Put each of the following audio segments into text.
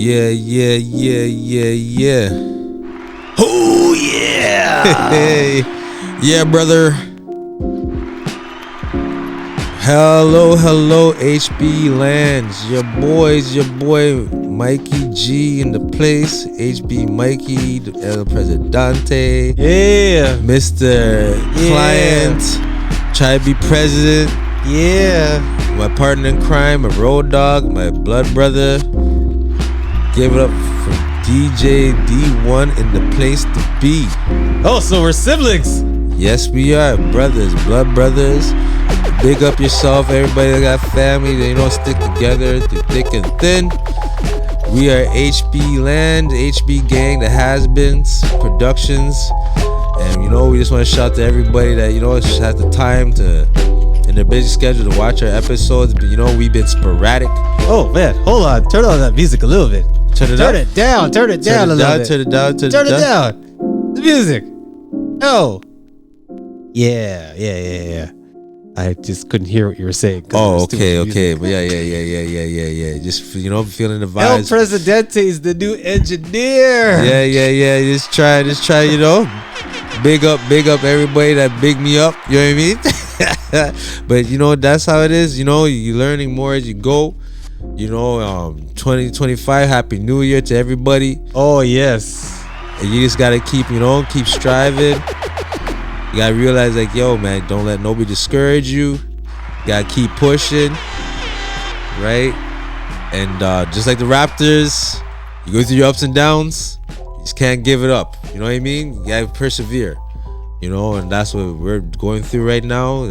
Yeah. Oh, yeah. Hey. Yeah, brother. Hello, HB Lands. Your boy Mikey G in the place. HB Mikey, El Presidente. Yeah. Mr. Client. Try to be president. Yeah. My partner in crime, my road dog, my blood brother. Give it up for DJ D1 in the place to be. Oh, so we're siblings. Yes, we are brothers, blood brothers. Big up yourself, everybody that got family. They don't stick together through thick and thin. We are HB Land, HB Gang, the Has-Beens Productions. And we just want to shout to everybody that has the time to, in their busy schedule, to watch our episodes. But we've been sporadic. Oh man, hold on, turn on that music a little bit. Turn it down a little bit. Turn it down. The music. Oh. Yeah. I just couldn't hear what you were saying. Oh, okay. But yeah. Just feeling the vibes. El Presidente is the new engineer. Yeah. Just try. Big up everybody that big me up. You know what I mean? But that's how it is. You're learning more as you go. 2025, Happy New Year to everybody. Oh yes. And you just gotta keep striving. You gotta realize man, don't let nobody discourage you. You gotta keep pushing, right? And just like the Raptors, you go through your ups and downs. You just can't give it up. You know what I mean? You gotta persevere. And that's what we're going through right now.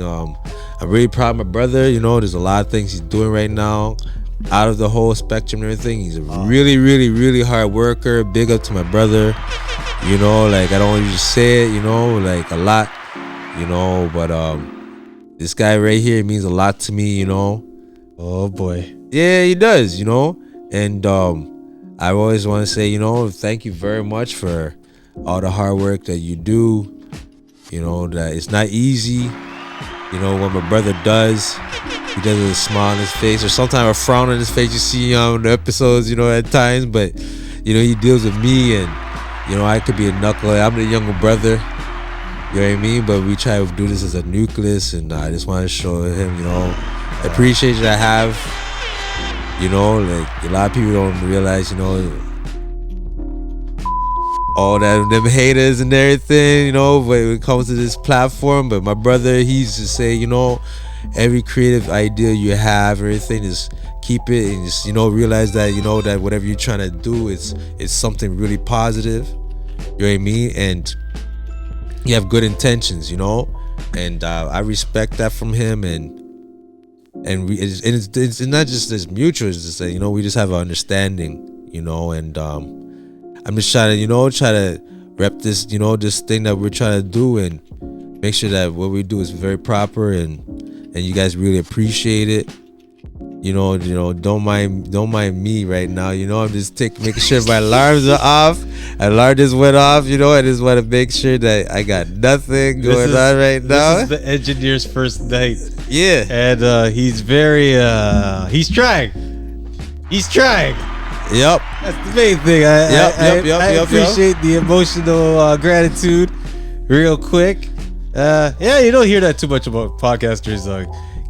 I'm really proud of my brother. There's a lot of things he's doing right now. Out of the whole spectrum and everything, he's a really, really, really hard worker. Big up to my brother. I don't want you to say it, a lot, but this guy right here means a lot to me, Oh boy. Yeah, he does, and I always want to say, thank you very much for all the hard work that you do. That it's not easy. What my brother does, he does it with a smile on his face, or sometimes a frown on his face. You see on the episodes, at times, but he deals with me, and I could be a knucklehead. I'm the younger brother. You know what I mean? But we try to do this as a nucleus, and I just want to show him, appreciation I have. A lot of people don't realize, all that them haters and everything, but when it comes to this platform. But my brother, he used to say, every creative idea you have, everything, is keep it and just realize that that whatever you're trying to do is something really positive. You know what I mean? And you have good intentions, and I respect that from him. And it's not just this mutual. It's just that we just have an understanding, and I'm just trying to rep this this thing that we're trying to do, and make sure that what we do is very proper, and you guys really appreciate it. Don't mind me right now. I'm just making sure my alarms are off. Alarm just went off. I just want to make sure that I got nothing going on right now. This is the engineer's first night. Yeah, and he's very he's trying. Yep, that's the main thing. I appreciate the emotional gratitude. Real quick. You don't hear that too much about podcasters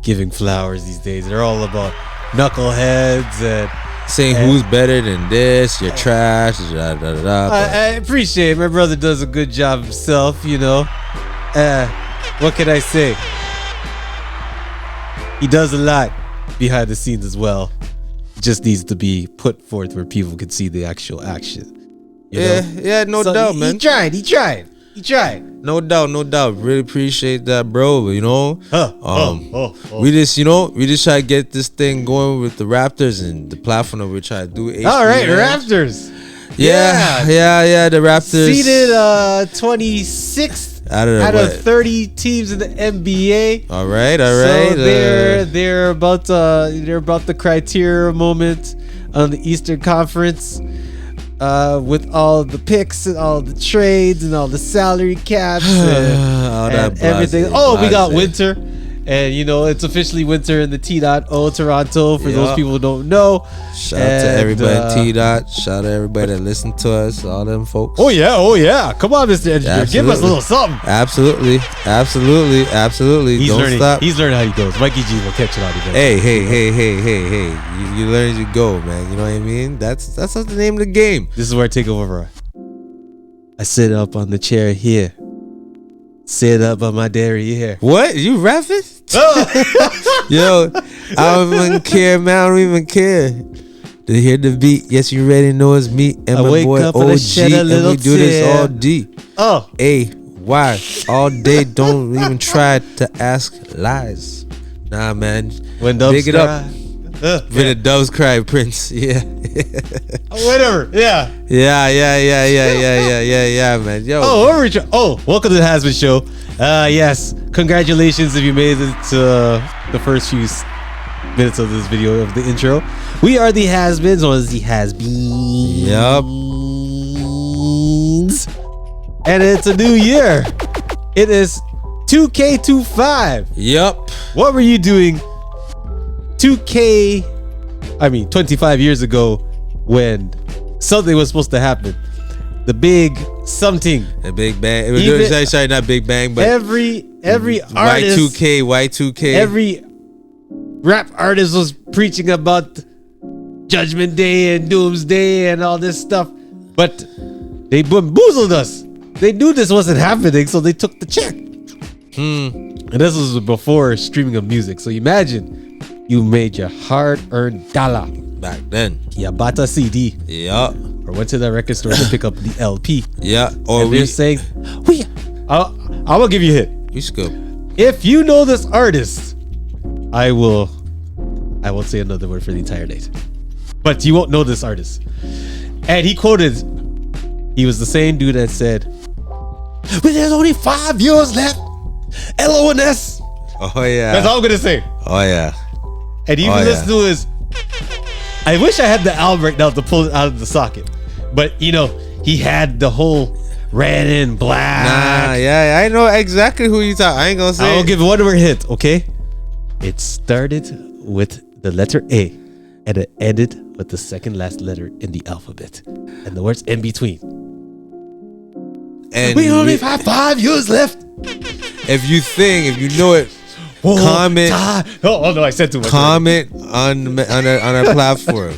giving flowers these days. They're all about knuckleheads and saying who's better than this. You're trash. I appreciate it. My brother does a good job himself. What can I say? He does a lot behind the scenes as well. Just needs to be put forth where people can see the actual action. No doubt, man. He tried. No doubt. Really appreciate that, bro. We just try to get this thing going with the Raptors and the platform that we're trying to do. All right, Raptors. Yeah. The Raptors seeded 26th out of 30 teams in the NBA. All right. So they're about the criteria moment on the Eastern Conference. With all the picks and all the trades and all the salary caps and everything. We got winter And it's officially winter in the T.O. Toronto. For those people who don't know, shout out to everybody at T.O. Shout out to everybody that listen to us, all them folks. Oh yeah. Come on, Mr. Engineer, give us a little something. Absolutely. Stop. He's learning how he goes. Mikey G will catch it on eventually. Hey. You learn as you go, man. You know what I mean? That's the name of the game. This is where I take over. I sit up on the chair here. Sit up on my dairy here. What? You rapping? Oh. Yo, I don't even care, man. I don't even care. To hear the beat, yes, you already know it's me and my boy OG, and we do this all D. A-Y, all day. Don't even try to ask lies. Nah, man. When doves Big it cry. Up. When the doves cry, Prince. Yeah. Whatever. Yeah. Yeah, man. Yo. Welcome to the Has Been Show. Yes. Congratulations if you made it to the first few minutes of this video of the intro. We are the Has-Beens, or the Has-Beens. Yup. And it's a new year. It is 2K25. Yup. What were you doing 25 years ago when something was supposed to happen? The big something. The Big Bang. Sorry, not Big Bang, but every artist, Y2K. Every rap artist was preaching about Judgment Day and Doomsday and all this stuff, but they bamboozled us. They knew this wasn't happening, so they took the check. And this was before streaming of music. So imagine you made your hard-earned dollar back then. You bought a CD. Yeah. Or went to the record store to pick up the LP. Yeah. Or they're saying, I will give you a hit. You should go. If you know this artist, I won't say another word for the entire night. But you won't know this artist. And he was the same dude that said, "But there's only 5 years left. LONS." Oh yeah. That's all I'm gonna say. Oh yeah. And you can listen to his. I wish I had the album right now to pull it out of the socket. But he had the whole red and black. Nah, yeah, I know exactly who you talking. I ain't gonna say. I'll give one more hint, okay? It started with the letter A, and it ended with the second last letter in the alphabet, and the words in between. And we only have 5 years left. If you know it, comment. Oh no, I said too much. Comment on our platform.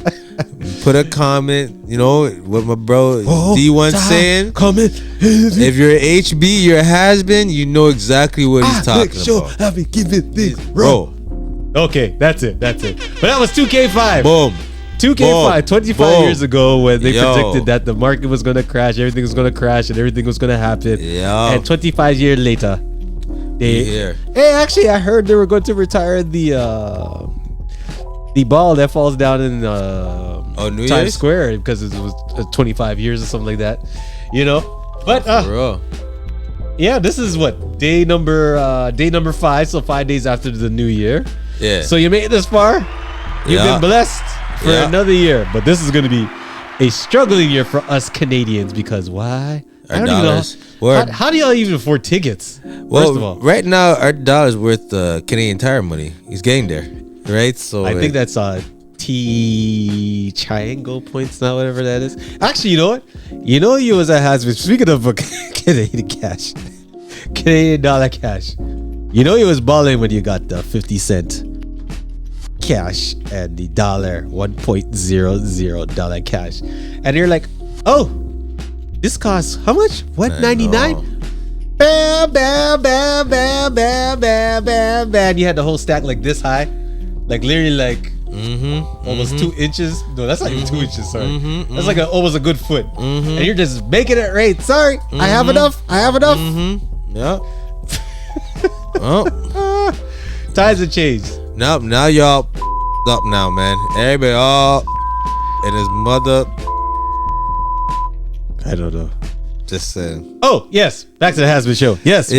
Put a comment. What my bro D1 saying. Comment. If you're HB, you're has-been. You know exactly what he's talking about. I be giving things bro. Okay, that's it. But that was 2K5. Boom. 2K5, 25 years ago, when they predicted that the market was going to crash, everything was going to crash, and everything was going to happen. And 25 years later, actually, I heard they were going to retire the ball that falls down in Times Square because it was 25 years or something like that. But yeah, this is what day number 5, so 5 days after the new year. Yeah. So you made it this far. You've been blessed for another year, but this is going to be a struggling year for us Canadians because why? I don't even know. How do y'all even afford tickets? Well, first of all, right now our dollar's worth Canadian Tire money. He's getting there, right? So I think that's T triangle points now, whatever that is. Actually, you know what? You as a has-been. Speaking of Canadian cash, Canadian dollar cash. You was balling when you got the 50-cent cash and the $1.00 cash, and you're like, oh, this costs how much? $1.99? Bam, bam, bam, bam, bam, bam, bam, bam. You had the whole stack like this high, like literally like almost 2 inches. No, that's not even 2 inches. Sorry, that's like almost a good foot. And you're just making it right. Sorry, I have enough. Yeah. Times have changed. Nope. Now y'all up now, man. Everybody all and his mother. I don't know. Just saying. Oh, yes. Back to the Has Been Show. Yes.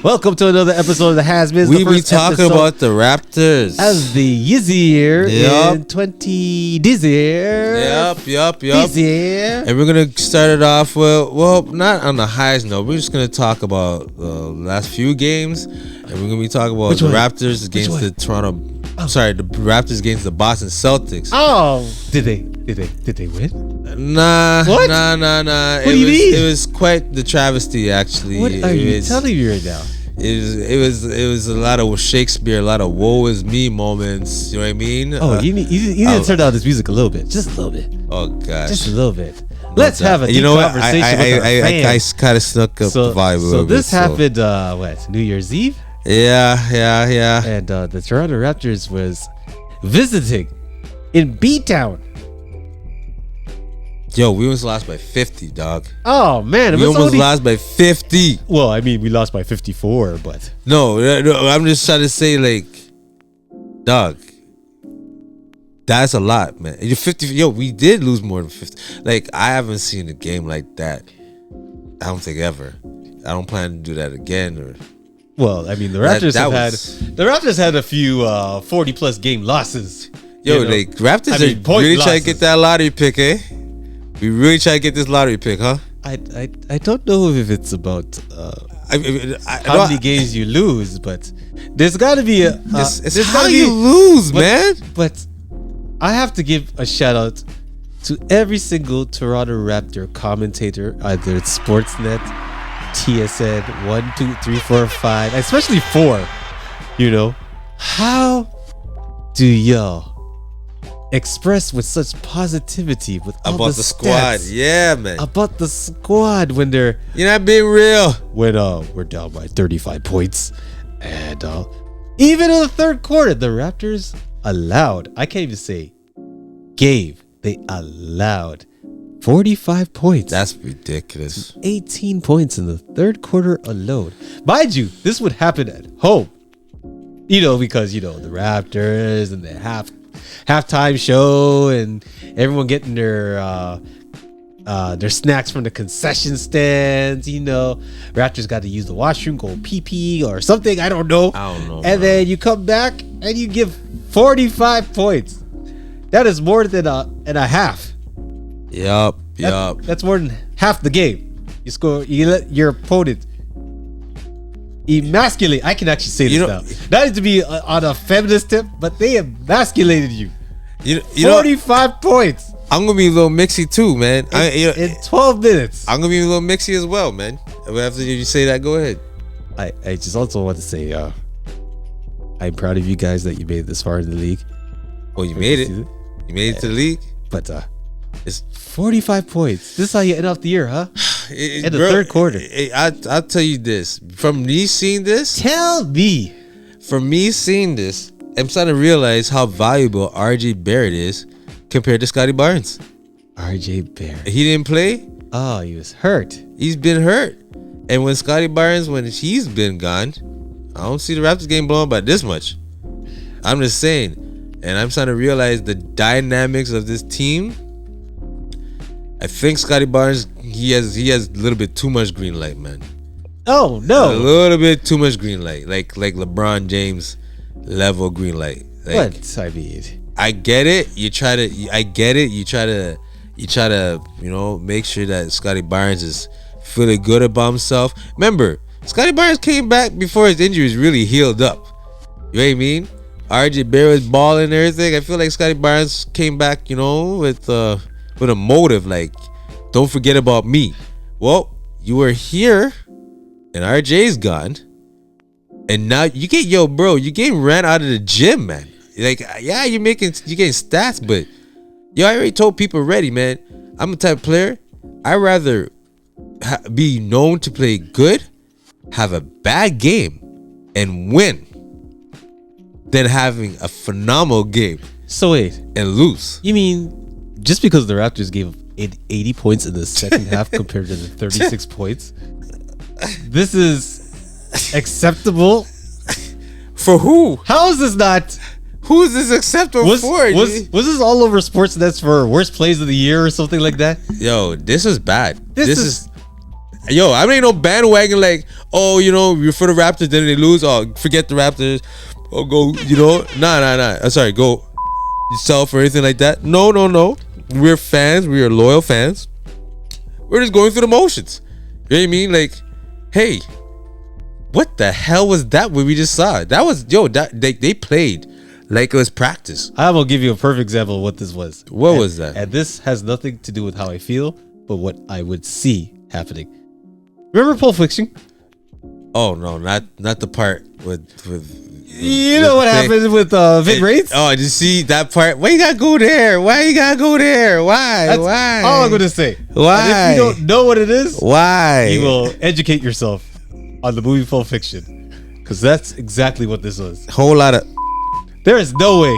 Welcome to another episode of the Has Been. We be talking about the Raptors. As the year in 20 this year. Yep. This year. And we're going to start it off with, well, not on the highest note. We're just going to talk about the last few games. And we're going to be talking about the Raptors against the the Raptors against the Boston Celtics. Oh, did they win? Nah. What? Nah. What do you mean? It was quite the travesty, actually. What are you telling me right now? It was a lot of Shakespeare, a lot of woe is me moments. You know what I mean? Oh, you need to turn down this music a little bit, just a little bit. Oh gosh, just a little bit. Let's have a deep conversation with our fans. I kind of snuck up the vibe a little bit. So this happened, New Year's Eve? Yeah. And the Toronto Raptors was visiting in B-Town. Yo, we almost lost by 50, dog. Oh, man. We almost lost by 50. Well, I mean, we lost by 54, but... No, I'm just trying to say, like, dog, that's a lot, man. You're 50. Yo, we did lose more than 50. Like, I haven't seen a game like that. I don't think ever. I don't plan to do that again. Or well, I mean, the Raptors had a few 40-plus game losses. Yo, like, Raptors are really trying to get that lottery pick, eh? We really try to get this lottery pick, huh? I don't know if it's about how many games you lose, but there's got to be it's how you lose, man. But I have to give a shout out to every single Toronto Raptor commentator, either it's Sportsnet, TSN, 1, 2, 3, 4, 5, especially 4. You know, how do y'all express with such positivity with all about the squad? Yeah, man. About the squad when you're not being real. When we're down by 35 points, and even in the third quarter, the Raptors allowed. I can't even say gave. They allowed 45 points. That's ridiculous. 18 points in the third quarter alone. Mind you, this would happen at home. Because the Raptors and the halftime show and everyone getting their snacks from the concession stands. Raptors got to use the washroom, go pee or something. I don't know. And then you come back and you give 45 points. That is more than a half. Yup. That's more than half the game. You let your opponent emasculate. I can actually say this now. Not to be on a feminist tip, but they emasculated you. 45 points. I'm gonna be a little mixy too, man. In 12 minutes. I'm gonna be a little mixy as well, man. After you say that, go ahead. I just also want to say I'm proud of you guys that you made it this far in the league. Oh, you made it. You made it to the league. But it's 45 points. This is how you end off the year, huh? In the third quarter. I'll tell you this. From me seeing this. Tell me. From me seeing this, I'm starting to realize how valuable RJ Barrett is compared to Scotty Barnes. RJ Barrett. He didn't play. Oh, he was hurt. He's been hurt. And when Scotty Barnes, when he's been gone, I don't see the Raptors game blown by this much. I'm just saying. And I'm starting to realize the dynamics of this team. I think Scotty Barnes, he has a little bit too much green light, man. Oh no, a little bit too much green light, like LeBron James level green light. What I mean, I get it. You try to make sure that Scotty Barnes is feeling good about himself. Remember, Scotty Barnes came back before his injuries really healed up. You know what I mean? RJ Barrett was balling and everything. I feel like Scotty Barnes came back, with a motive, like, don't forget about me. Well, you were here and RJ's gone, and now you getting ran out of the gym, man. Like, yeah, you're getting stats, but I already told people already, man. I'm the type of player, I'd rather be known to play good, have a bad game, and win, than having a phenomenal game. So wait, and lose. You mean just because the Raptors gave 80 points in the second half compared to the 36 points, this is acceptable? For who? How is this not? Who is this acceptable for? Was this all over Sportsnet for worst plays of the year or something like that? Yo, this is bad. This is yo, I ain't no bandwagon like, oh, you're for the Raptors, then they lose. Oh, forget the Raptors. Oh, go, nah. Sorry, go yourself or anything like that. No. We're fans. We are loyal fans. We're just going through the motions. You know what I mean? Like, hey, what the hell was that when we just saw it? That was, they played like it was practice. I will give you a perfect example of what this was. What was that? And this has nothing to do with how I feel, but what I would see happening. Remember Pulp Fiction? Oh no, not the part with you know what happened with Vin Rates? Oh, did you see that part? Why you gotta go there? Why you gotta go there? Why? That's Why? all I'm gonna say. Why? And if you don't know what it is, why? You will educate yourself on the movie Pulp Fiction, because that's exactly what this was. Whole lot of. There is no way.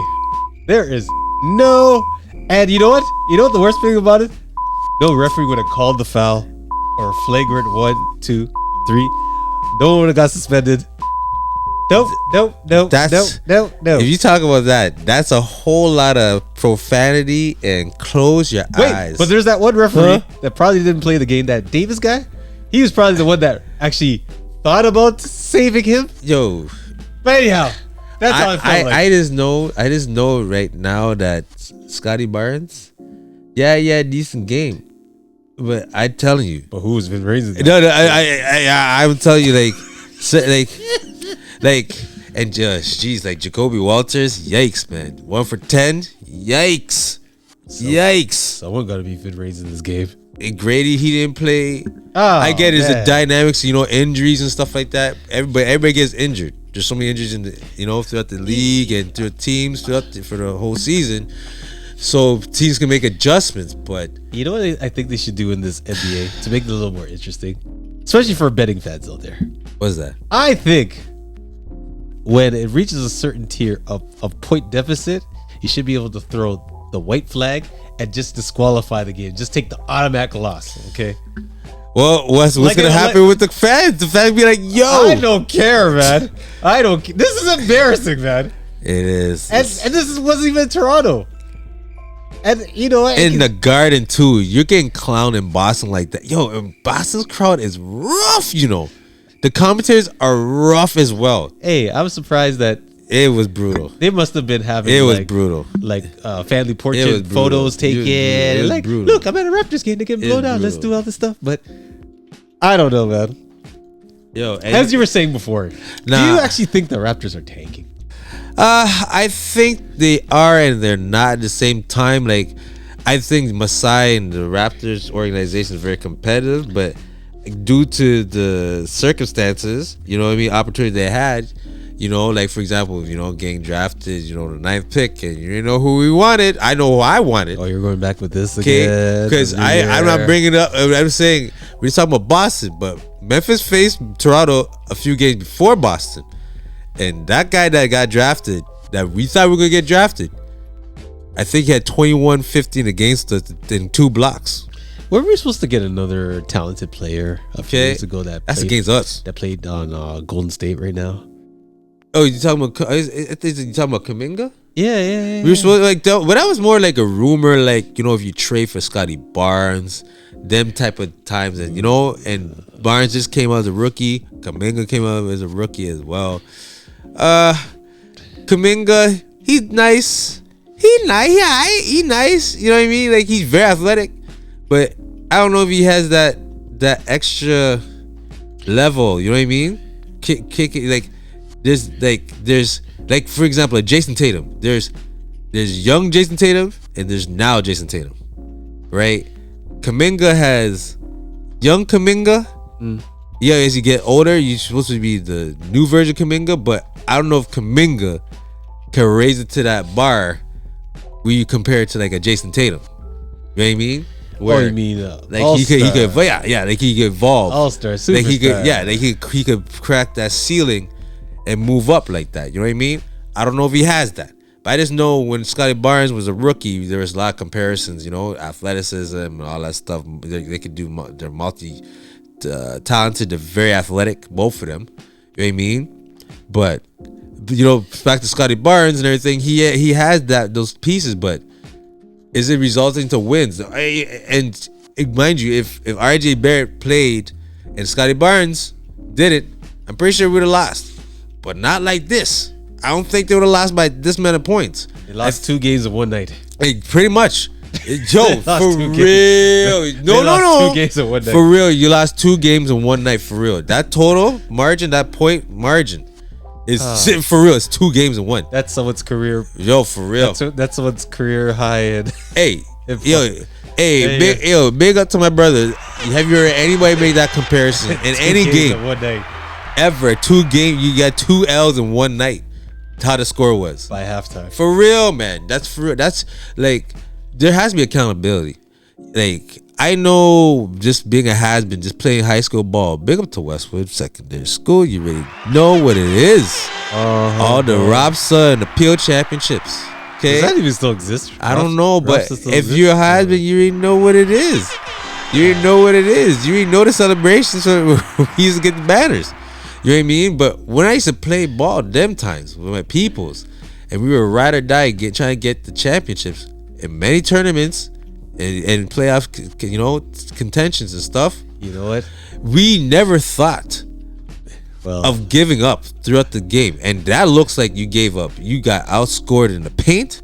There is no. And you know what? You know what the worst thing about it? No referee would have called the foul or flagrant 1, 2, 3. No one would have got suspended. Nope. No. If you talk about that, that's a whole lot of profanity and close your eyes. But there's that one referee that probably didn't play the game. That Davis guy, he was probably the one that actually thought about saving him. Yo. But anyhow, that's how I felt like. I just know right now that Scotty Barnes, decent game. But I'm telling you. But who's been raising? No, I would tell you and just like Jacoby Walters, yikes, man. 1 for 10, yikes. Someone got to be Vin raising this game. And Grady, he didn't play. Oh, I get it's the dynamics, injuries and stuff like that. Everybody gets injured. There's so many injuries in the, throughout the league and through teams for the whole season. So teams can make adjustments, but you know what I think they should do in this NBA to make it a little more interesting, especially for betting fans out there. What's that? I think when it reaches a certain tier of point deficit, you should be able to throw the white flag and just disqualify the game. Just take the automatic loss. Okay. Well, what's gonna happen with the fans? The fans be like, "Yo, I don't care, man. I don't. This is embarrassing, man. It is, and this wasn't even Toronto." And in the Garden too, you're getting clowned in Boston like that. Yo, and Boston's crowd is rough. The commentators are rough as well. Hey, I was surprised that it was brutal. They must have been having brutal, like family portrait photos taken. Like, brutal. Look, I'm at a Raptors game. They're getting blown out. Let's do all this stuff. But I don't know, man. Yo, as you were saying before, do you actually think the Raptors are tanking? I think they are, and they're not at the same time. Like, I think Masai and the Raptors organization is very competitive, but due to the circumstances, opportunity they had, like for example, getting drafted, the 9th pick, and you know who we wanted. I know who I wanted. Oh, you're going back with this again? Because I'm not bringing it up. I'm saying we're talking about Boston, but Memphis faced Toronto a few games before Boston. And that guy that got drafted, that we thought we were going to get drafted, I think he had 21-15 against us in 2 blocks. Were we supposed to get another talented player a few years ago that's against us? That played on Golden State right now. Oh, you talking about Kuminga? Yeah. We were supposed but that was more like a rumor, like, if you trade for Scotty Barnes, them type of times, and and Barnes just came out as a rookie. Kuminga came out as a rookie as well. Kuminga, he's nice. He's nice. You know what I mean? Like, he's very athletic, but I don't know if he has that extra level. You know what I mean? Kick like there's for example, like Jason Tatum. There's young Jason Tatum and there's now Jason Tatum, right? Kuminga has young Kuminga. Yeah, as you get older, you're supposed to be the new version of Kuminga, but I don't know if Kuminga can raise it to that bar where you compare it to like a Jason Tatum. You know what I mean? Where, you mean like he could like he could evolve. All-star, superstar. Like he could crack that ceiling and move up like that. You know what I mean? I don't know if he has that. But I just know when Scotty Barnes was a rookie, there was a lot of comparisons, athleticism and all that stuff. They could do, they're talented, they're very athletic, both of them. You know what I mean? But back to Scotty Barnes and everything, he has those pieces, but is it resulting to wins? And mind you, if RJ Barrett played and Scotty Barnes did it, I'm pretty sure we would have lost. But not like this. I don't think they would have lost by this many points. They lost 2 games in one night. Hey, pretty much. Yo, for real. No. 2 games in one night. For real, you lost 2 games in one night. For real. That total margin, that point margin is for real. It's 2 games in one. That's someone's career. Yo, for real. That's someone's career high. And hey, big up to my brother. Have you heard anybody make that comparison in any game? One night. Ever 2 games, you got 2 L's in one night. How the score was by halftime. For real, man. That's for real. That's like, there has to be accountability. Like, I know, just being a has-been, just playing high school ball. Big up to Westwood Secondary School. You really know what it is. All the RAPSA and the Peel Championships. Okay, does that even still exist? I don't know, but if you're a has-been, you already know what it is. You already know what it is. You already know the celebrations when we used to get the banners. You know what I mean? But when I used to play ball, them times with my peoples, and we were ride or die trying to get the championships in many tournaments and playoff, contentions and stuff. You know what? We never thought of giving up throughout the game, and that looks like you gave up. You got outscored in the paint,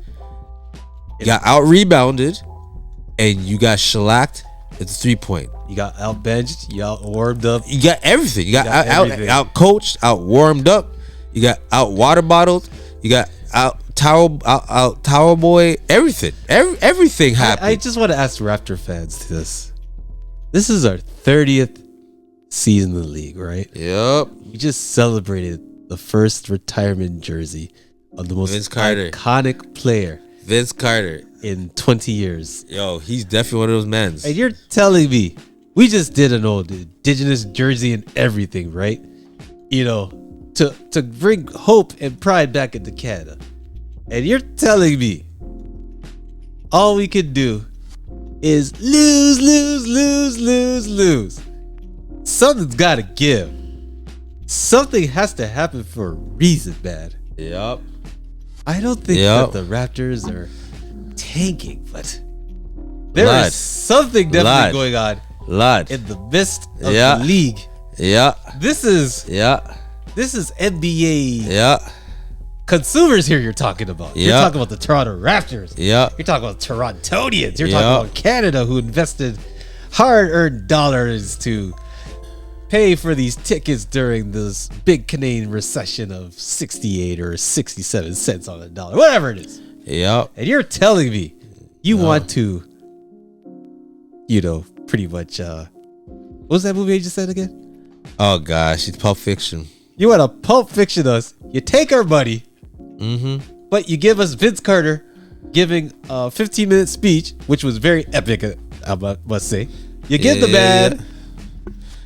you got out rebounded, and you got shellacked at the 3-point. You got out benched, you out warmed up. You got everything. You got out coached, out warmed up. You got out water bottled. You got out towel boy. Everything. Everything happened. I just want to ask Raptor fans this. This is our 30th season in the league, right? Yep. We just celebrated the first retirement jersey of the most iconic player. Vince Carter. In 20 years. Yo, he's definitely one of those men. And you're telling me we just did an old indigenous jersey and everything, right? You know, to bring hope and pride back into Canada. And you're telling me all we could do is lose. Something's got to give. Something has to happen for a reason, man. Yep. I don't think that the Raptors are tanking, but there is something definitely going on in the midst of the league. Yeah. This is NBA consumers here you're talking about. You're talking about the Toronto Raptors. Yeah. You're talking about Torontonians. You're talking about Canada, who invested hard-earned dollars to pay for these tickets during this big Canadian recession of 68 or 67 cents on a dollar, whatever it is. Yeah. And you're telling me you want to, pretty much, what was that movie I just said again? Oh, gosh. It's Pulp Fiction. You want to Pulp Fiction us. You take our money, but you give us Vince Carter giving a 15-minute speech, which was very epic, I must say. You give the man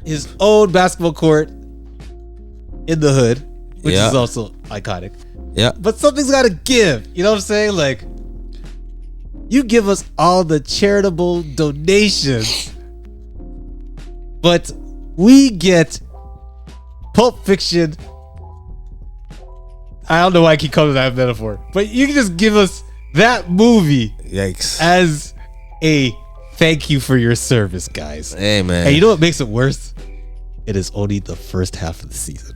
his own basketball court in the hood, which is also iconic. Yeah. But something's got to give. You know what I'm saying? Like, you give us all the charitable donations, but we get Pulp Fiction. I don't know why I keep calling that metaphor, but you can just give us that movie as a thank you for your service, guys. Hey, man. And you know what makes it worse? It is only the first half of the season.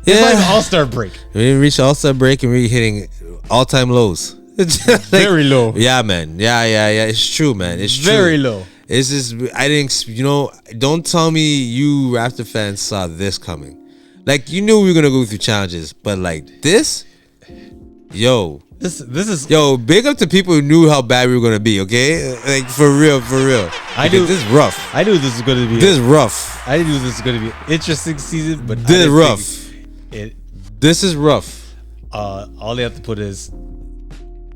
Yeah. It's like the All-Star break. We didn't reach All-Star break and we're hitting all-time lows. Very low. Yeah, man. Yeah. It's true, man. It's true. Very low. It's just, I didn't, don't tell me you Raptor fans saw this coming. Like, you knew we were going to go through challenges, but like this, This is big up to people who knew how bad we were gonna be. Okay, like for real. I knew this is rough. I knew this was gonna be. This is rough. I knew this was gonna be an interesting season, but this is rough. This is rough. All they have to put is.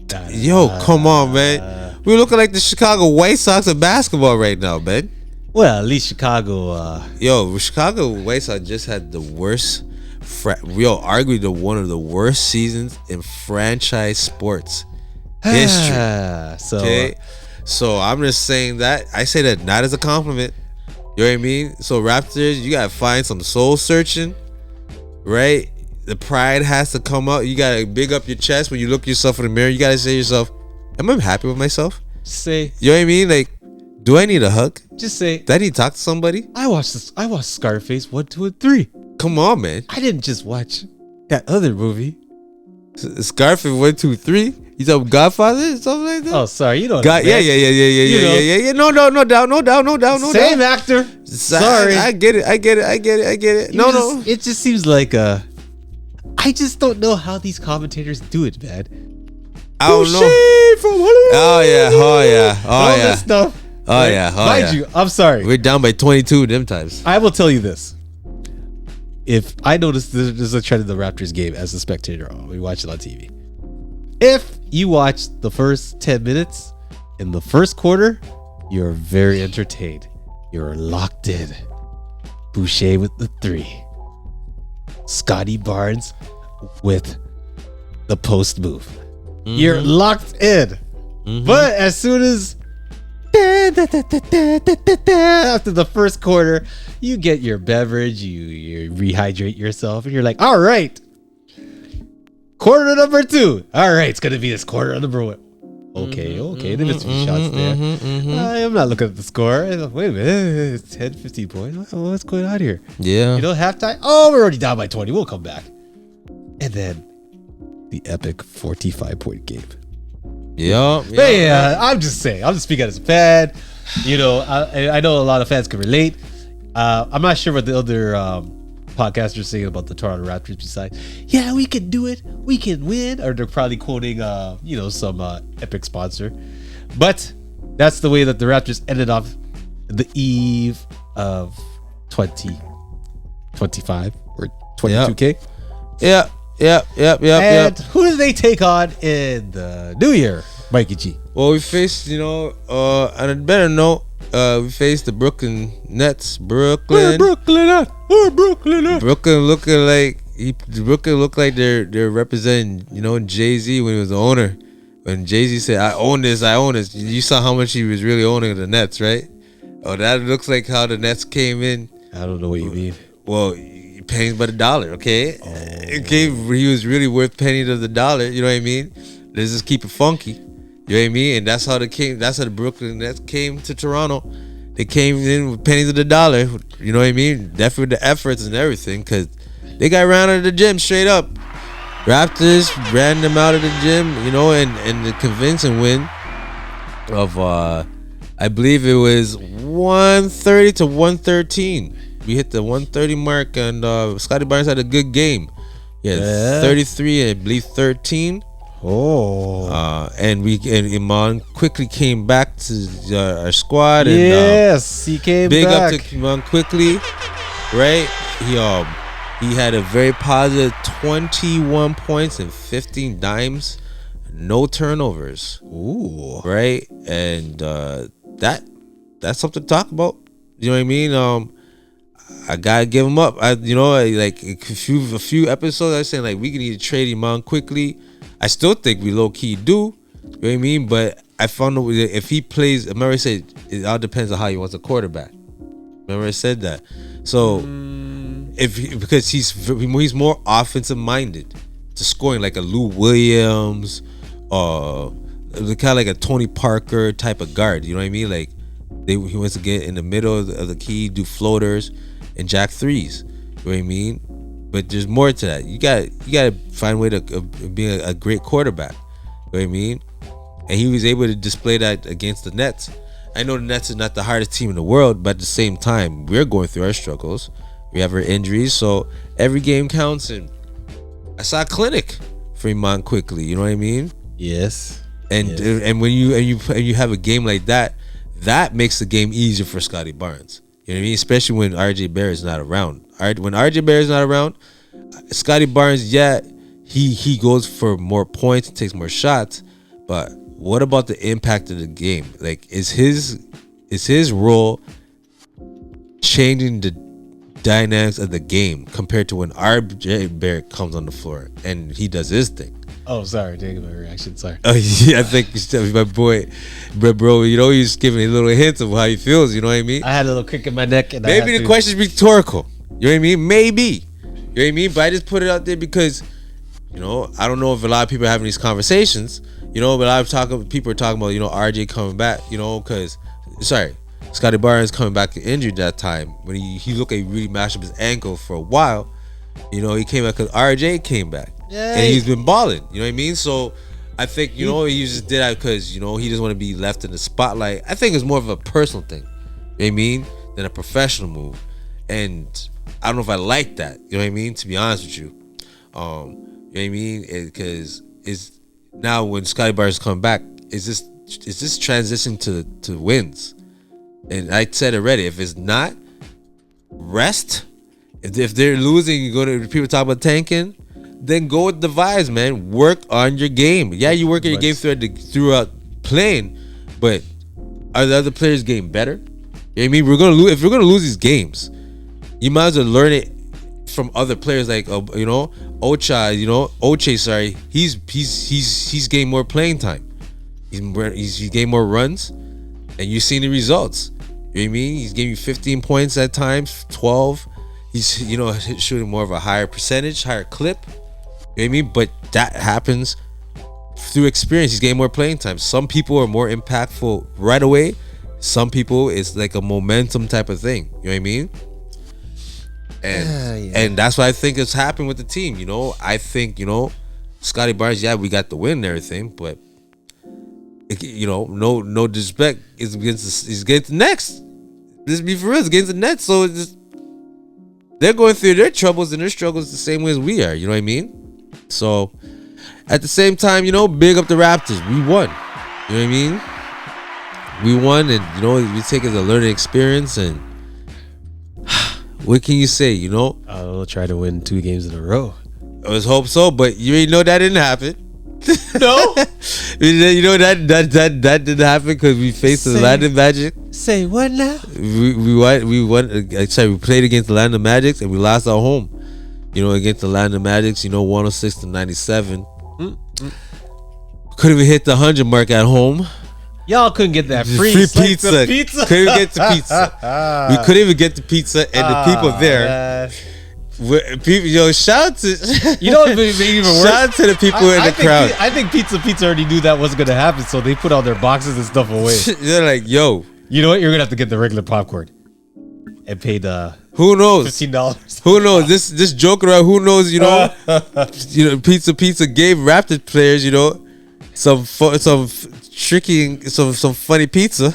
Come on, man. We're looking like the Chicago White Sox of basketball right now, man. Well, at least Chicago. Chicago White Sox just had the worst. Arguably one of the worst seasons in franchise sports history. So I'm just saying that. I say that not as a compliment. You know what I mean? So Raptors, you gotta find some soul searching, right? The pride has to come out. You gotta big up your chest when you look yourself in the mirror. You gotta say to yourself, "Am I happy with myself?" You know what I mean? Like, Do I need a hug? Just say, Do I need to talk to somebody? I watched Scarface 1, 2, and 3. Come on, man. I didn't just watch that other movie. Scarface 1, 2, 3. You talking Godfather? Something like that? Oh, sorry. You know. Yeah. No doubt. Same actor. Sorry. I get it. No. It just seems like I just don't know how these commentators do it, man. I don't know. From Hollywood. Oh yeah. All this stuff. Oh yeah. Mind you, I'm sorry. We're down by 22 them times. I will tell you this. If I notice there's a trend in the Raptors game as a spectator, we watch it on TV. If you watch the first 10 minutes in the first quarter, you're very entertained. You're locked in. Boucher with the 3. Scotty Barnes with the post move. Mm-hmm. You're locked in. Mm-hmm. But as soon as after the first quarter, you get your beverage, you rehydrate yourself, and you're like, all right, quarter number 2. All right, it's gonna be this quarter number 1. Okay, they missed a few shots there. I'm not looking at the score. Wait a minute, it's 10, 15 points. What's going on here? Yeah. Halftime. Oh, we're already down by 20. We'll come back. And then the epic 45-point game. Yeah. I'm just saying. I'm just speaking as a fan. I know a lot of fans can relate. I'm not sure what the other podcasters saying about the Toronto Raptors. Besides, yeah, we can do it. We can win. Or they're probably quoting, some epic sponsor. But that's the way that the Raptors ended off the eve of 2025 or 22K. Yeah. And who do they take on in the new year, Mikey G? Well, we faced, on a better note, we faced the Brooklyn Nets. Brooklyn looking like they're representing, Jay-Z when he was the owner. When Jay-Z said, I own this. You saw how much he was really owning the Nets, right? Oh, that looks like how the Nets came in. I don't know what you mean. Well, pennies by the dollar, okay? Okay, he was really worth pennies of the dollar, you know what I mean? Let's just keep it funky, you know what I mean? And that's how the Brooklyn Nets came to Toronto. They came in with pennies of the dollar, you know what I mean? Definitely the efforts and everything, because they got ran out of the gym straight up. Raptors ran them out of the gym, and the convincing win of, I believe it was 130 to 113. We hit the 130 mark, and Scotty Barnes had a good game. He had 33 and I believe 13. And Iman quickly came back to our squad. Yes, he came big back. Big up to Iman quickly, right? He had a very positive 21 points and 15 dimes, no turnovers. Ooh, right? And that's something to talk about. You know what I mean? I gotta give him up. Like a few episodes, I was saying like we need to trade him on quickly. I still think we low key do. You know what I mean? But I found out if he plays, remember I said it all depends on how he wants a quarterback. Remember I said that. So because he's more offensive minded to scoring, like a Lou Williams, kind of like a Tony Parker type of guard. You know what I mean? Like he wants to get in the middle of the key, do floaters and jack threes. You know what I mean? But there's more to that. You gotta find a way to be a great quarterback. You know what I mean? And he was able to display that against the Nets. I know the Nets is not the hardest team in the world, but at the same time, we're going through our struggles. We have our injuries, so every game counts. And I saw a clinic for Iman quickly. You know what I mean? Yes. And when you have a game like that, that makes the game easier for Scotty Barnes. You know what I mean? Especially when RJ Barrett is not around. When RJ Barrett is not around, Scotty Barnes, he goes for more points and takes more shots. But what about the impact of the game? Like, is his role changing the dynamics of the game compared to when RJ Barrett comes on the floor and he does his thing? Oh, sorry, taking my reaction. Sorry. Oh yeah, I think my boy, bro. He's giving a little hints of how he feels. You know what I mean? I had a little crick in my neck, and maybe the question's rhetorical. You know what I mean? Maybe. You know what I mean? But I just put it out there because, I don't know if a lot of people are having these conversations. But a lot of people are talking about, RJ coming back. Because sorry, Scotty Barnes coming back injured that time when he looked like he really mashed up his ankle for a while. You know, he came back because RJ came back. Yeah, and he's been balling. You know what I mean? So I think, you know, he just did that because, you know, he doesn't want to be left in the spotlight. I think it's more of a personal thing, you know what I mean, than a professional move. And I don't know if I like that, you know what I mean, to be honest with you. You know what I mean? Because it's now when Scotty Barnes come back, is this transitioning to wins? And I said already, if it's not, rest. If they're losing, you go to people talk about tanking, then go with the vibes, man. Work on your game. Yeah, you work on your game throughout playing, but are the other players getting better? You know what I mean? We're gonna lose. If we're gonna lose these games, you might as well learn it from other players, like you know, Oche. Sorry, he's getting more playing time. He's getting more runs, and you're seeing the results. You know what I mean? He's giving you 15 points at times, 12. He's, you know, shooting more of a higher percentage, higher clip. You know what I mean? But that happens through experience. He's getting more playing time. Some people are more impactful right away. Some people, it's like a momentum type of thing. You know what I mean? And that's what I think is happening with the team. You know, I think, you know, Scotty Barnes, yeah, we got the win and everything, but you know, no disrespect. It's against the Nets. Let's be for real. It's against the Nets, so it's just, they're going through their troubles and their struggles the same way as we are. You know what I mean? So, at the same time, you know, big up the Raptors. We won. You know what I mean? We won, and, you know, we take it as a learning experience. And what can you say, you know? I'll try to win 2 games in a row. I just hope so, but you already know that didn't happen. No? You know that didn't happen because we faced the Atlanta Magic. Say what now? We won. Sorry, we played against the Atlanta Magic and we lost at home. You know, against the Atlanta Magic, you know, 106-97. Couldn't even hit the 100 mark at home. Y'all couldn't get that free pizza. Couldn't even get the pizza. We couldn't even get the pizza, and the people there. People, yo, shout out to you know what made it even worse? Shout out to the people in the crowd. I think Pizza already knew that wasn't gonna happen, so they put all their boxes and stuff away. They're like, yo, you know what? You're gonna have to get the regular popcorn and pay the who knows $15. Who knows this joke around? Who knows? You know, you know, Pizza gave Raptors players, you know, some tricking, some funny pizza.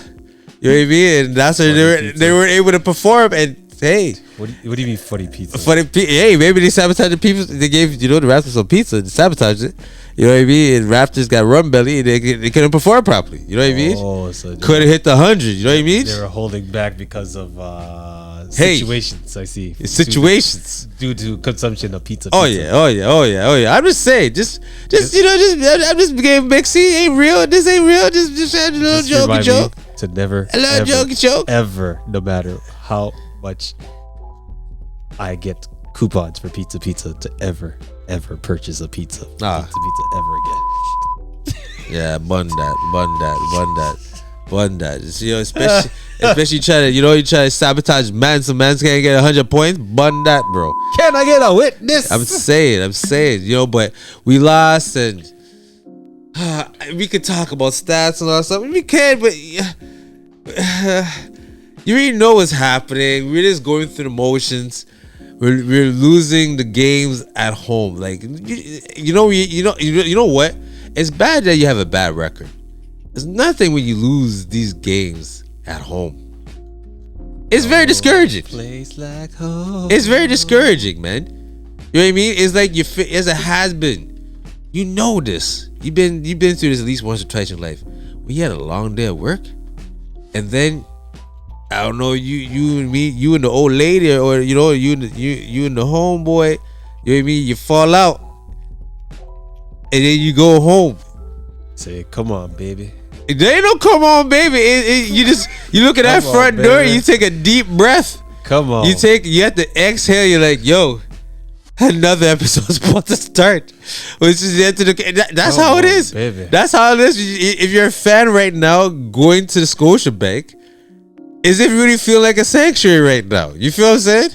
You know what I mean? And that's why they were able to perform. And hey, what do you mean funny pizza? Hey, maybe they sabotaged the pizza. They gave, you know, the Raptors some pizza and sabotaged it. You know what I mean? And Raptors got rum belly and they couldn't perform properly. You know what I mean? Oh, so couldn't hit the 100. You know what I mean? They were holding back because of situations. I see. Situations due to consumption of pizza. Oh yeah. I'm just saying, just you know, I'm just getting big. See, ain't real. This ain't real. Just a little joke. To never, a little joke. Ever, no matter how much I get coupons for pizza to ever purchase a pizza ever again. Yeah, bun that. You know, especially you try to sabotage man, so man's can't get 100 points. Bun that, bro. Can I get a witness? I'm saying, you know, but we lost, and we could talk about stats and all that stuff. We can, but you already know what's happening. We're just going through the motions. We're losing the games at home. Like you know what? It's bad that you have a bad record. It's nothing when you lose these games at home. It's very discouraging. Place like home. It's very discouraging, man. You know what I mean? It's like as a has-been. You know this. You've been through this at least once or twice in your life. We had a long day at work, and then I don't know, you and me, you and the old lady, or you know, you and the homeboy, you know what I mean? You fall out, and then you go home. Say, come on, baby. There ain't no come on, baby. You look at that front door, you take a deep breath. Come on. You have to exhale. You're like, yo, another episode's about to start. That's how it is. Baby. That's how it is. If you're a fan right now going to the Scotiabank, is it really feel like a sanctuary right now? You feel what I'm saying?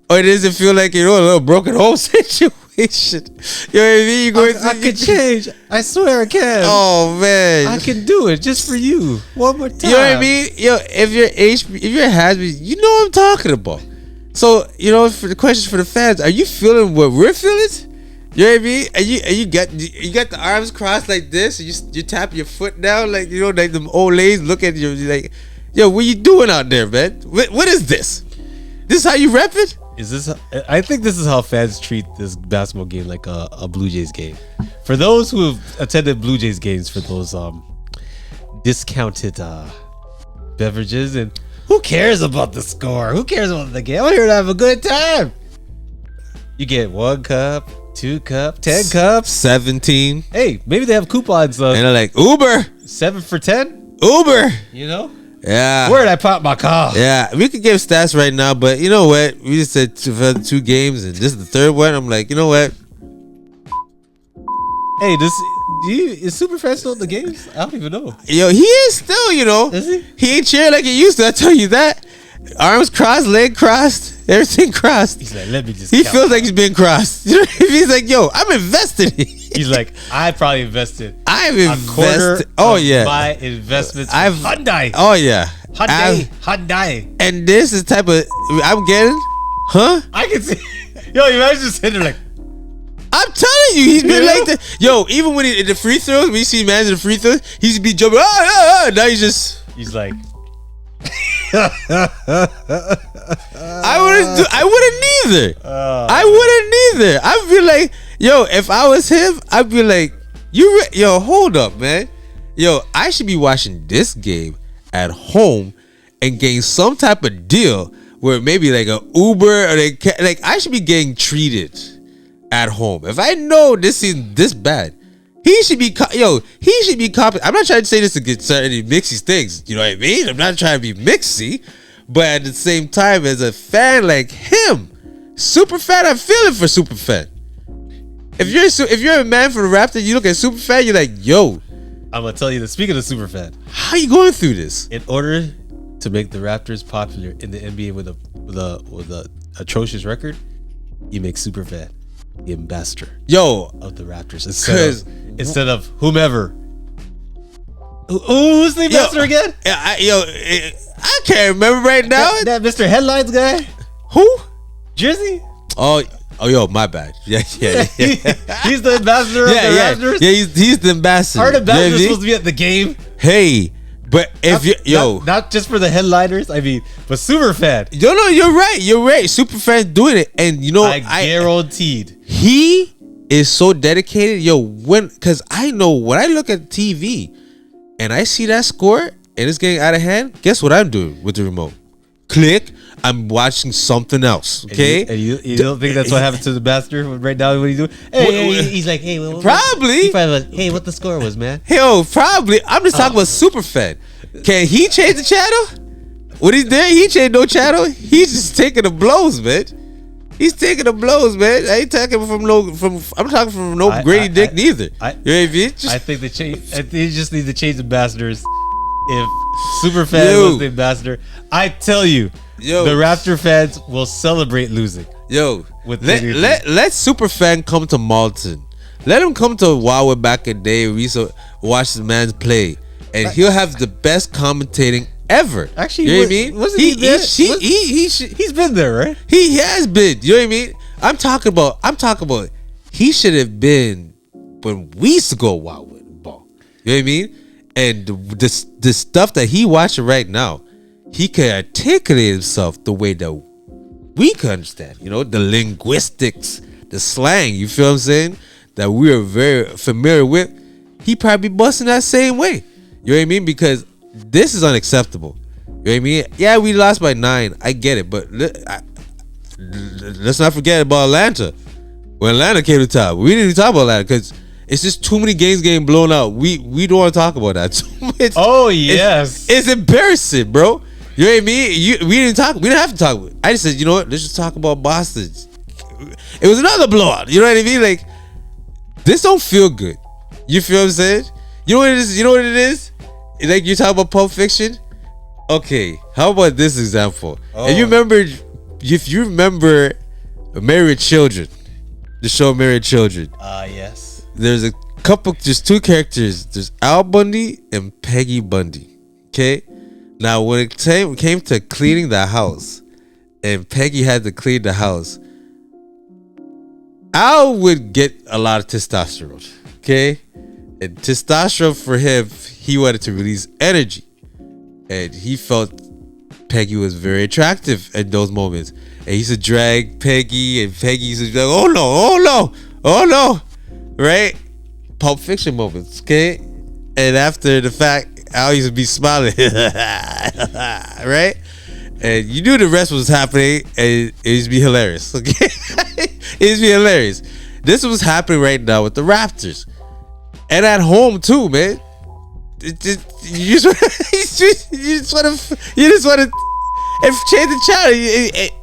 Or does it feel like, you know, a little broken home situation? situation. You know what I mean? You going I can change. I swear I can. Oh man, I can do it just for you. One more time. You know what I mean? Yo, if you're has-been, you know what I'm talking about. So, you know, for the questions for the fans, are you feeling what we're feeling? You know what I mean? And you got the arms crossed like this, and you tap your foot down like, you know, like them old ladies look at you like, yo, what you doing out there, man? What is this? This how you rep it? Is this? I think this is how fans treat this basketball game like a Blue Jays game. For those who have attended Blue Jays games, for those discounted beverages, and who cares about the score? Who cares about the game? I'm here to have a good time. You get 1 cup, 2 cup, 10 cups, 17. Hey, maybe they have coupons. And they're like, Uber. 7 for 10. Uber. You know? Yeah. Where'd I pop my car? Yeah, we could give stats right now, but you know what? We just said for the 2 games, and this is the 3rd one. I'm like, you know what? Hey, is Superfan still in the games? I don't even know. Yo, he is still, you know. Is he? He ain't cheering like he used to. I tell you that. Arms crossed, leg crossed, everything crossed. He's like, let me just. He feels like he's been crossed. You know, he's like, yo, I'm invested. He's like, I probably invested. I've a quarter. invested. Oh yeah, my investments. Hyundai. Oh yeah, Hyundai. And this is type of I'm getting, huh? I can see. Yo, you guys just sitting there like. I'm telling you, he's been like that. Yo, even when he in the free throws, when you see man in the free throws, he's be jumping. Now he's like. I wouldn't either. I wouldn't either. I'd be like, yo, if I was him, I'd be like, yo, hold up, man. Yo, I should be watching this game at home and getting some type of deal where maybe like a Uber or like I should be getting treated at home. If I know this season this bad, he should be he should be copy. I'm not trying to say this to get any mixy things. You know what I mean? I'm not trying to be mixy, but at the same time, as a fan like him, super fan, I'm feeling for super fan. If you're a man for the Raptors, you look at super fan, you're like, yo. I'm gonna tell you this. Speaking of super fan, how you going through this? In order to make the Raptors popular in the NBA with a atrocious record, you make super fan the ambassador of the Raptors instead of whomever. Who's the ambassador again? I can't remember right now. That Mr. Headlines guy. Who? Jersey. Oh, yo, my bad. Yeah. He's the ambassador of the Raptors. Yeah, he's the ambassador. Aren't ambassadors supposed to be at the game? Hey. But if not just for the headliners, I mean, but super fan. No, you're right. Super fan doing it, and you know, I guaranteed he is so dedicated. Because I know when I look at TV and I see that score and it's getting out of hand, guess what I'm doing with the remote? Click. I'm watching something else. Okay, and you don't think that's what happened to the master right now? What he's doing? He's like, hey, probably. Hey, what the score was, man? Probably. I'm just talking about super fan. Can he change the channel? What he's doing? He changed no channel. He's just taking the blows, man. He's taking the blows, man. I ain't talking I'm talking from no Grady Dick neither. You know what I mean? I think they just need to change ambassadors. If Superfan was the ambassador, I tell you, the Raptor fans will celebrate losing. Let Superfan come to Malton. Let him come to Wawa back in the day. We used to watch the man play, and he'll have the best commentating ever. Actually, you know what I mean? Wasn't he there? He's been there, right? He has been. You know what I mean? I'm talking about. He should have been when we used to go wild with the ball. You know what I mean? And the stuff that he watching right now, he can articulate himself the way that we can understand. You know, the linguistics, the slang. You feel what I'm saying? That we are very familiar with. He probably busting that same way. You know what I mean? Because this is unacceptable. You know what I mean? Yeah, we lost by 9. I get it, but let's not forget about Atlanta. When Atlanta came to top, we didn't even talk about Atlanta because it's just too many games getting blown out. We don't want to talk about that. Oh yes, it's embarrassing, bro. You know what I mean? We didn't have to talk. I just said, you know what? Let's just talk about Boston. It was another blowout. You know what I mean? Like, this don't feel good. You feel what I'm saying? You know what it is? You know what it is? Like, you talk about Pulp Fiction. Okay, how about this example? And if you remember Married Children, the show Married Children. Yes. There's a couple, just two characters. There's Al Bundy and Peggy Bundy. Okay? Now, when it came to cleaning the house, and Peggy had to clean the house, Al would get a lot of testosterone. Okay? And testosterone for him, he wanted to release energy. And he felt Peggy was very attractive at those moments. And he used to drag Peggy, and Peggy used to be like, oh no, oh no, oh no. Right? Pulp Fiction moments, okay? And after the fact, Al used to be smiling. Right? And you knew the rest was happening, and it used to be hilarious, okay? It used to be hilarious. This was happening right now with the Raptors. And at home, too, man. You just want to change the channel,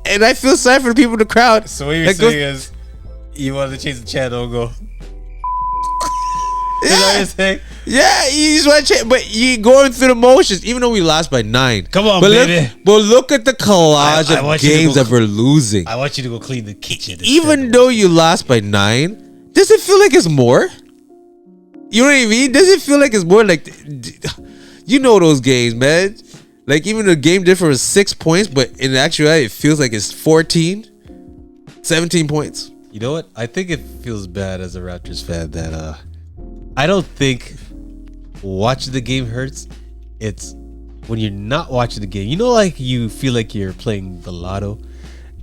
and I feel sorry for the people in the crowd. So what you're saying is, you wanted to change the channel and go. Yeah. You know what you're saying? Yeah, you just want to change, but you going through the motions, even though we lost by 9. Come on, but baby. Look at the collage of games that we're losing. I want you to go clean the kitchen. Even though you lost by 9, does it feel like it's more? You know what I mean? Does it feel like it's more like, you know those games, man? Like even the game difference was 6 points, but in actuality, it feels like it's 14, 17 points. You know what? I think it feels bad as a Raptors fan that I don't think watching the game hurts. It's when you're not watching the game. You know, like you feel like you're playing the lotto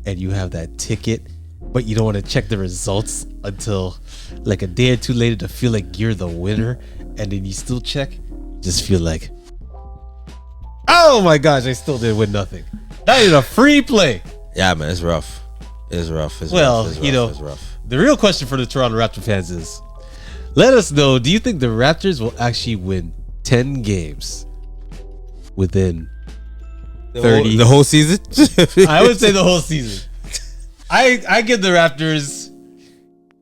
and you have that ticket, but you don't want to check the results until like a day or two later to feel like you're the winner, and then you still check. Just feel like, oh my gosh, I still didn't win nothing. That is a free play. Yeah, man, it's rough. It's rough. It's rough. The real question for the Toronto Raptor fans is, let us know, do you think the Raptors will actually win 10 games within 30? The whole season? I would say the whole season. I give the Raptors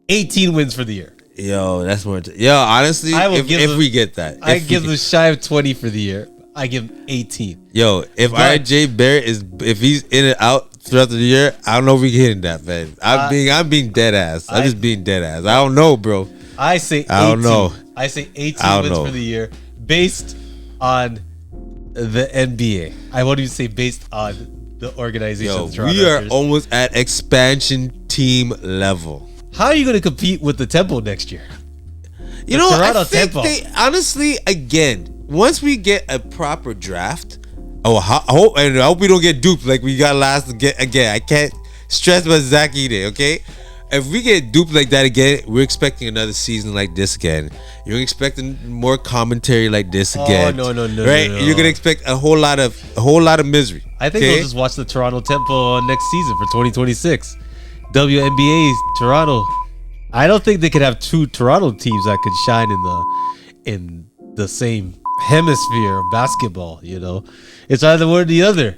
18 wins for the year. Yo, that's more. Honestly, if we get that, I give them shy of 20 for the year. I give them 18. Yo, if RJ Barrett if he's in and out throughout the year, I don't know if we can hit that, man. I'm being dead ass. I'm just being dead ass. I don't know, bro. I say 18. I don't know. I say 18 wins for the year based on the NBA. I won't even say based on the organization. Yo, of the Toronto we are Raptors. almost at expansion team level. How are you going to compete with the Tempo next year? I think they honestly, again, once we get a proper draft, I hope we don't get duped like we got last again. I can't stress about Zach Ede, okay? If we get duped like that again, we're expecting another season like this again. You're expecting more commentary like this again. No, right? No. You're gonna expect a whole lot of misery. I think we'll just watch the Toronto Tempo next season for 2026. WNBA Toronto. I don't think they could have two Toronto teams that could shine in the same hemisphere of basketball. You know, it's either one or the other.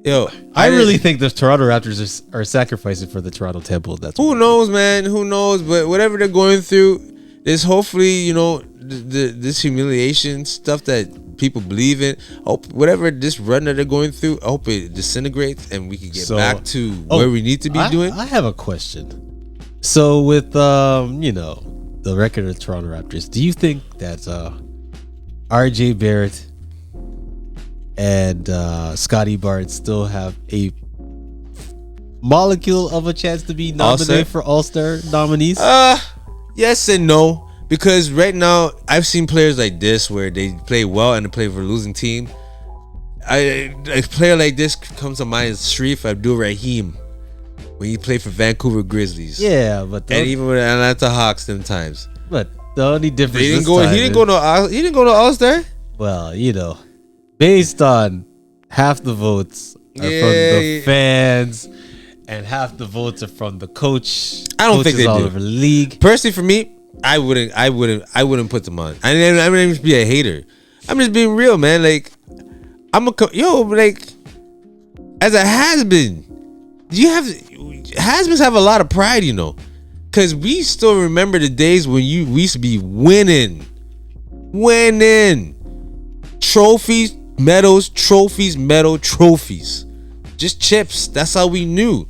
Yo, I really think the Toronto Raptors are sacrificing for the Toronto Temple. That's who knows, man. Who knows? But whatever they're going through, is hopefully this humiliation stuff that people believe in. Hope whatever this run that they're going through, I hope it disintegrates and we can get back to where we need to be doing. I have a question. So with the record of the Toronto Raptors, do you think that RJ Barrett and Scotty Barnes still have a molecule of a chance to be nominated for All-Star nominees? Yes and no. Because right now, I've seen players like this where they play well and they play for a losing team. A player like this comes to mind is Sharif Abdul-Rahim when he played for Vancouver Grizzlies. Yeah, but and even with Atlanta Hawks sometimes. But the only difference he didn't go to All-Star? Well, based on half the votes are from the fans and half the votes are from the coach. I don't think they all do. over the league. Personally, for me, I wouldn't put them on. I wouldn't even be a hater. I'm just being real, man. Like as a has-been, has-beens have a lot of pride, because we still remember the days when we used to be winning trophies, medals, trophies, just chips. That's how we knew.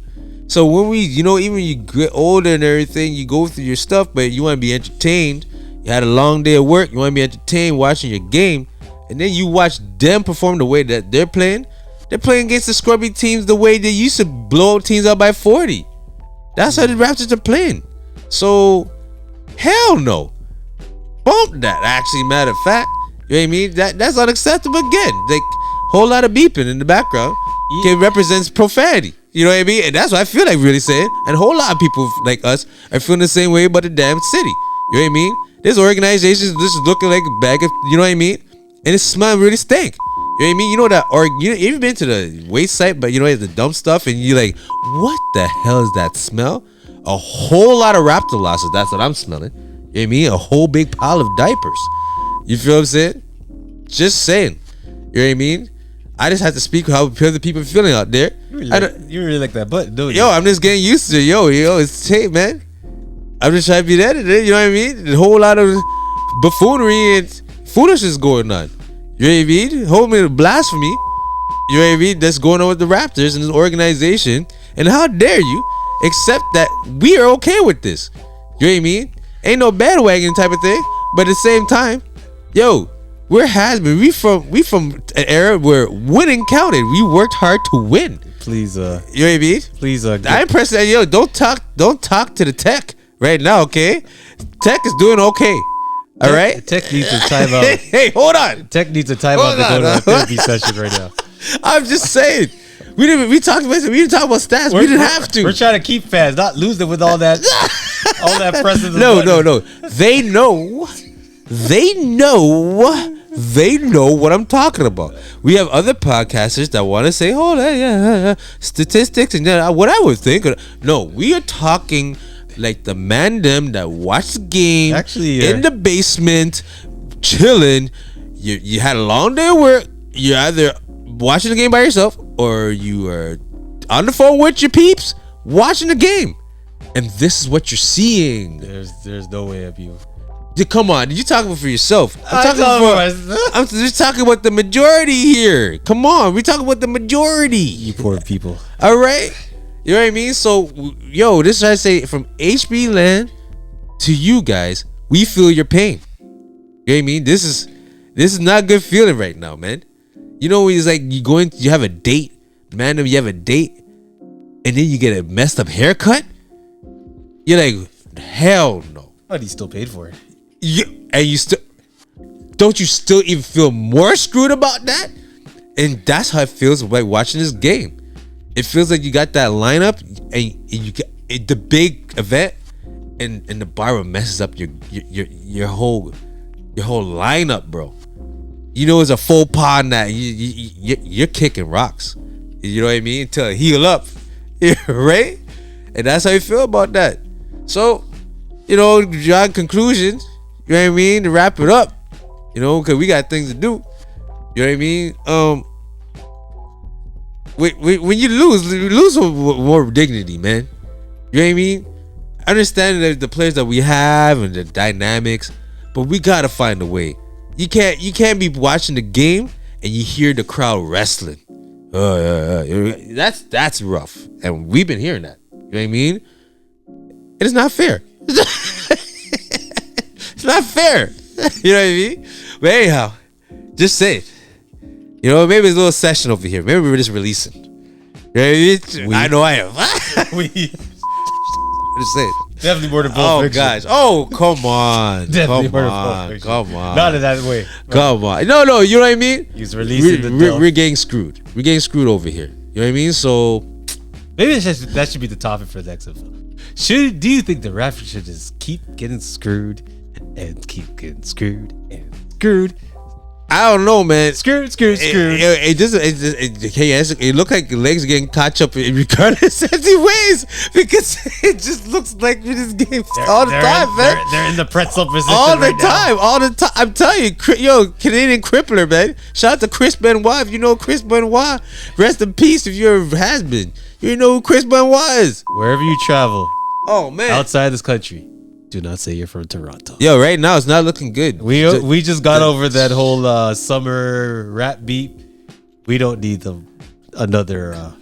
So when we, even when you get older and everything, you go through your stuff, but you want to be entertained. You had a long day of work. You want to be entertained watching your game, and then you watch them perform the way that they're playing. They're playing against the scrubby teams the way they used to blow teams out by 40. That's how the Raptors are playing. So, hell no. Bump that, actually, matter of fact. You know what I mean? That's unacceptable again. Like, whole lot of beeping in the background. It represents profanity. You know what I mean? And that's what I feel like really saying. And a whole lot of people like us are feeling the same way about the damn city. You know what I mean? This organization, this is looking like a bag of, you know what I mean? And it smells really stink. You know what I mean? You know that, or you ever been to the waste site, but it's the dump stuff, and you're like, what the hell is that smell? A whole lot of Raptor losses. That's what I'm smelling. You know what I mean? A whole big pile of diapers. You feel what I'm saying? Just saying. You know what I mean? I just have to speak how the people are feeling out there. You really like that button, don't you? Yo, I'm just getting used to it. Yo, it's tape, man. I'm just trying to be the editor. You know what I mean? A whole lot of buffoonery and foolishness going on. You know what I mean? Whole minute of blasphemy. You know what I mean? That's going on with the Raptors and this organization. And how dare you accept that we are okay with this? You know what I mean? Ain't no bandwagon type of thing. But at the same time, yo, we're has-been. We from an era where winning counted. We worked hard to win. Please, you know what I mean? Please, I'm impressed that don't talk to the tech right now, okay? Tech is doing okay. All right. Tech needs a timeout. Hey, hold on. Tech needs a timeout to go to a therapy session right now. I'm just saying. We didn't talk about stats. We didn't have to. We're trying to keep fans, not lose them with all that pressing. No. They know what I'm talking about. We have other podcasters that want to say, "Oh, statistics and what I would think." No, we are talking like the man them that watch the game actually in the basement, chilling. You had a long day of work. You're either watching the game by yourself or you are on the phone with your peeps watching the game, and this is what you're seeing. There's no way of you. Come on, you talking for yourself. I'm just talking about the majority here. Come on, we talking about the majority. You poor people. All right, you know what I mean. So, yo, this is what I say from HB land to you guys. We feel your pain. You know what I mean. This is not a good feeling right now, man. You know when it's like you have a date, man. You have a date, and then you get a messed up haircut. You're like, hell no. But he still paid for it. Don't you still even feel more screwed about that? And that's how it feels like watching this game. It feels like you got that lineup and you get the big event, and the barber messes up your whole lineup, bro. It's a faux pas in that you're kicking rocks. You know what I mean? Until it heal up, right? And that's how you feel about that. So, drawing conclusions. You know what I mean? To wrap it up, because we got things to do. You know what I mean? When you lose with more dignity, man. You know what I mean? I understand that the players that we have and the dynamics, but we gotta find a way. You can't be watching the game and you hear the crowd wrestling. That's rough, and we've been hearing that. You know what I mean? It is not fair. It's not fair. You know what I mean? But anyhow, just say it. Maybe it's a little session over here. Maybe we're just releasing. You know what I mean? I know I am. Just say it. Definitely more than Pulp Fiction. Oh, gosh. Oh, come on. Definitely come more on. than Come on. Not in that way. Come on. No, you know what I mean? He's releasing we're getting screwed. We're getting screwed over here. You know what I mean? So maybe that should be the topic for the next episode. Do you think the Raptors should just keep getting screwed and keep getting screwed and screwed? I don't know, man. Screwed. It looked like the legs getting caught up in regardless empty ways, because it just looks like this game all the time, man. They're in the pretzel position all the time. I'm telling you, Canadian crippler, man. Shout out to Chris Benoit. If you know Chris Benoit, rest in peace. If you're a has-been, you know who Chris Benoit is. Wherever you travel, oh man, outside this country, do not say you're from Toronto. Yo, right now it's not looking good. We just got over that whole summer rap beat. We don't need another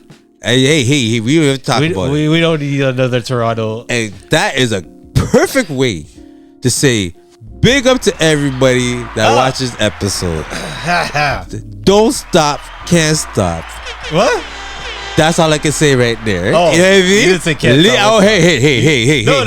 Hey, we don't even talk about it. We don't need another Toronto. And that is a perfect way to say big up to everybody that watches episode. Don't stop, can't stop. What? That's all I can say right there. Oh, you know what I mean? You didn't say can't stop. Oh, hey. No,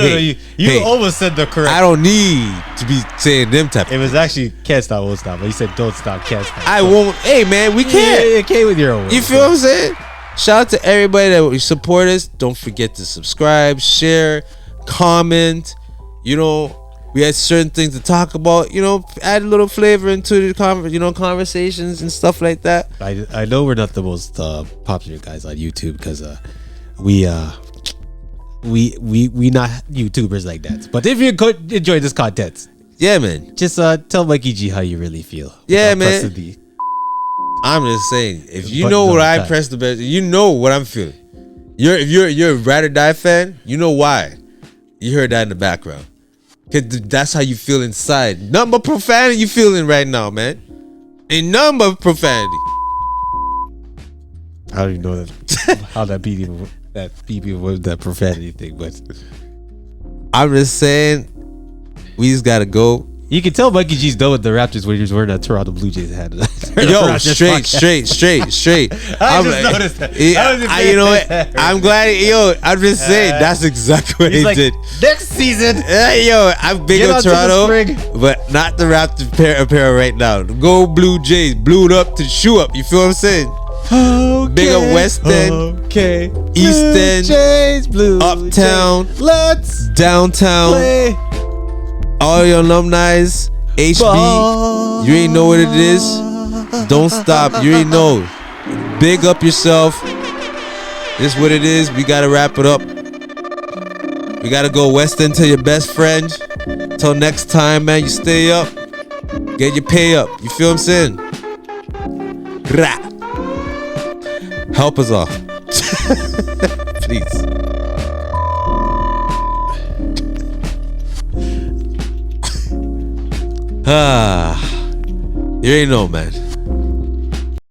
you almost said the correct. I don't need to be saying them type. It was actually can't stop, won't stop. But you said don't stop, can't stop. I won't. Hey, man, we can't. Yeah, okay with your own. You feel what I'm saying? Shout out to everybody that support us. Don't forget to subscribe, share, comment. You know, we had certain things to talk about. You know, add a little flavor into the conversations and stuff like that. I know we're not the most popular guys on YouTube because we not YouTubers like that. But if you could enjoy this content, yeah, man, just tell Mikey G how you really feel. Yeah, man. I'm just saying, if you know what I press the best, you know what I'm feeling. If you're a Ride or Die fan, you know why. You heard that in the background. Cause that's how you feel inside. Nothing but profanity you feeling right now, man. Ain't nothing but profanity. I don't even know how that beat you with that profanity thing, but I'm just saying, we just gotta go. You can tell Mikey G's done with the Raptors when he was wearing that Toronto Blue Jays hat. Yo, straight. I just noticed that. You know what? I'm glad. Yo, I'm just saying that's exactly what he did. Next season. Yo, I'm big on Toronto, but not the Raptors apparel right now. Go Blue Jays, blued up to shoe up. You feel what I'm saying? Okay, big up West End, East End, Jays, Blue Uptown, Jays. Let's downtown. Play. All your alumni, HB, you ain't know what it is. Don't stop. You ain't know. Big up yourself. This is what it is. We gotta wrap it up. We gotta go West End to your best friend. Till next time, man. You stay up. Get your pay up. You feel what I'm saying? Help us off. Please. You ain't know, man.